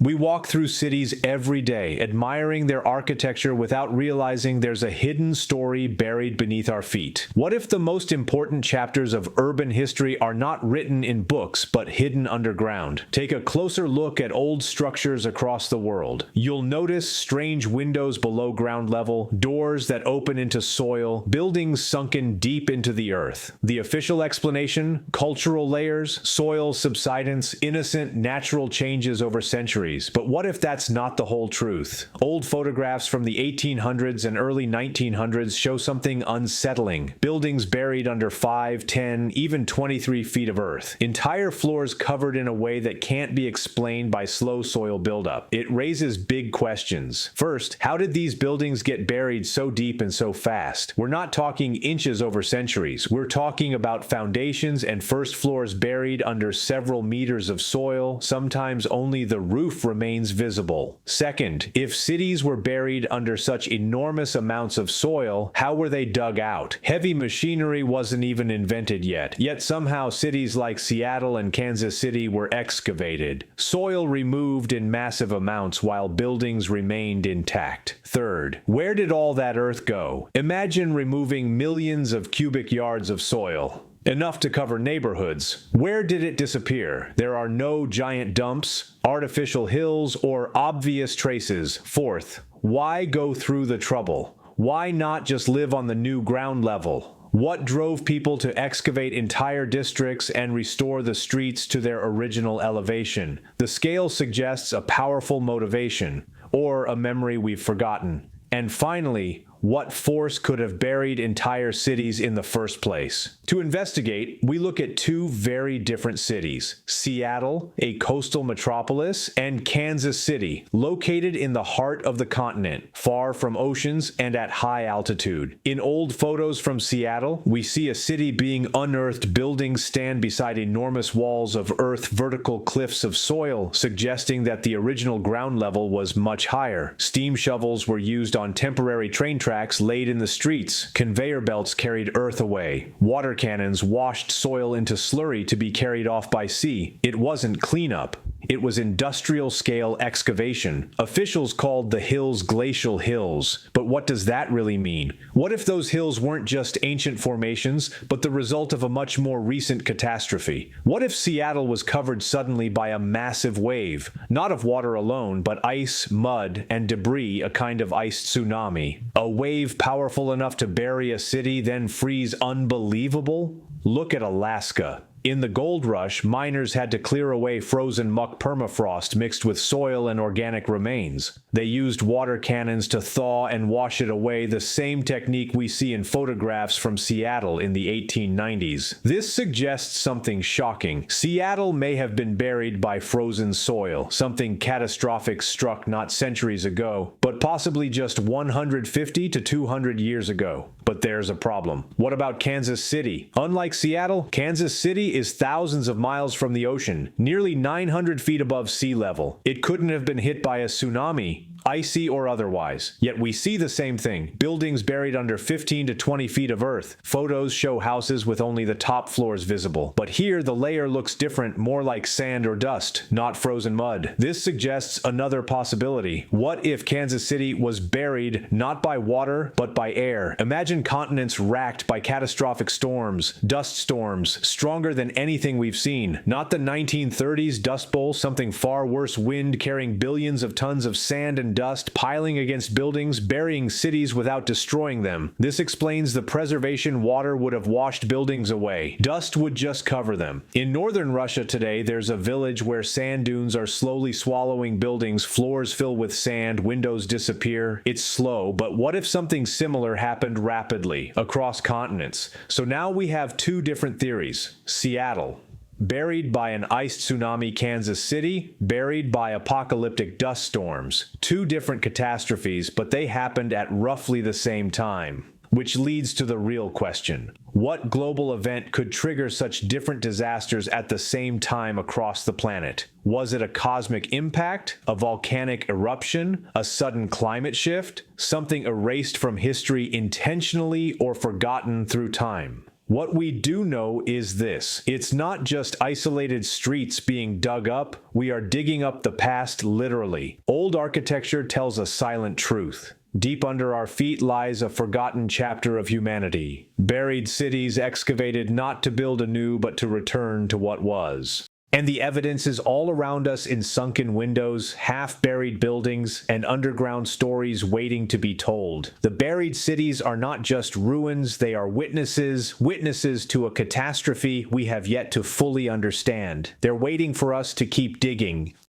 We walk through cities every day, admiring their architecture without realizing there's a hidden story buried beneath our feet. What if the most important chapters of urban history are not written in books, but hidden underground? Take a closer look at old structures across the world. You'll notice strange windows below ground level, doors that open into soil, buildings sunken deep into the earth. The official explanation: cultural layers, soil subsidence, innocent natural changes over centuries. But what if that's not the whole truth? Old photographs from the 1800s and early 1900s show something unsettling. Buildings buried under 5, 10, even 23 feet of earth. Entire floors covered in a way that can't be explained by slow soil buildup. It raises big questions. First, how did these buildings get buried so deep and so fast? We're not talking inches over centuries. We're talking about foundations and first floors buried under several meters of soil. Sometimes only the roof remains visible. Second, if cities were buried under such enormous amounts of soil, how were they dug out? Heavy machinery wasn't even invented yet somehow cities like Seattle and Kansas City were excavated. Soil removed in massive amounts while buildings remained intact. Third, where did all that earth go? Imagine removing millions of cubic yards of soil. Enough to cover neighborhoods. Where did it disappear? There are no giant dumps, artificial hills, or obvious traces. Fourth, why go through the trouble? Why not just live on the new ground level? What drove people to excavate entire districts and restore the streets to their original elevation? The scale suggests a powerful motivation, or a memory we've forgotten. And finally, what force could have buried entire cities in the first place? To investigate, we look at two very different cities: Seattle, a coastal metropolis, and Kansas City, located in the heart of the continent, far from oceans and at high altitude. In old photos from Seattle, we see a city being unearthed. Buildings stand beside enormous walls of earth, vertical cliffs of soil, suggesting that the original ground level was much higher. Steam shovels were used on temporary train tracks laid in the streets. Conveyor belts carried earth away. Water cannons washed soil into slurry to be carried off by sea. It wasn't cleanup. It was industrial-scale excavation. Officials called the hills glacial hills. But what does that really mean? What if those hills weren't just ancient formations, but the result of a much more recent catastrophe? What if Seattle was covered suddenly by a massive wave? Not of water alone, but ice, mud, and debris, a kind of ice tsunami. A wave powerful enough to bury a city, then freeze unbelievable? Look at Alaska. In the gold rush, miners had to clear away frozen muck permafrost mixed with soil and organic remains. They used water cannons to thaw and wash it away, the same technique we see in photographs from Seattle in the 1890s. This suggests something shocking. Seattle may have been buried by frozen soil, something catastrophic struck not centuries ago, but possibly just 150 to 200 years ago. But there's a problem. What about Kansas City? Unlike Seattle, Kansas City is thousands of miles from the ocean, nearly 900 feet above sea level. It couldn't have been hit by a tsunami, icy or otherwise. Yet we see the same thing. Buildings buried under 15 to 20 feet of earth. Photos show houses with only the top floors visible. But here the layer looks different, more like sand or dust, not frozen mud. This suggests another possibility. What if Kansas City was buried not by water, but by air? Imagine continents racked by catastrophic storms, dust storms, stronger than anything we've seen. Not the 1930s Dust Bowl, something far worse: wind carrying billions of tons of sand and dust, piling against buildings, burying cities without destroying them. This explains the preservation. Water would have washed buildings away. Dust would just cover them. In northern Russia today, there's a village where sand dunes are slowly swallowing buildings, floors fill with sand, windows disappear. It's slow, but what if something similar happened rapidly across continents? So now we have two different theories. Seattle, buried by an ice tsunami. Kansas City, buried by apocalyptic dust storms. Two different catastrophes, but they happened at roughly the same time. Which leads to the real question. What global event could trigger such different disasters at the same time across the planet? Was it a cosmic impact, a volcanic eruption, a sudden climate shift, something erased from history intentionally or forgotten through time? What we do know is this: it's not just isolated streets being dug up, we are digging up the past literally. Old architecture tells a silent truth. Deep under our feet lies a forgotten chapter of humanity. Buried cities excavated not to build anew but to return to what was. And the evidence is all around us in sunken windows, half-buried buildings, and underground stories waiting to be told. The buried cities are not just ruins, they are witnesses to a catastrophe we have yet to fully understand. They're waiting for us to keep digging,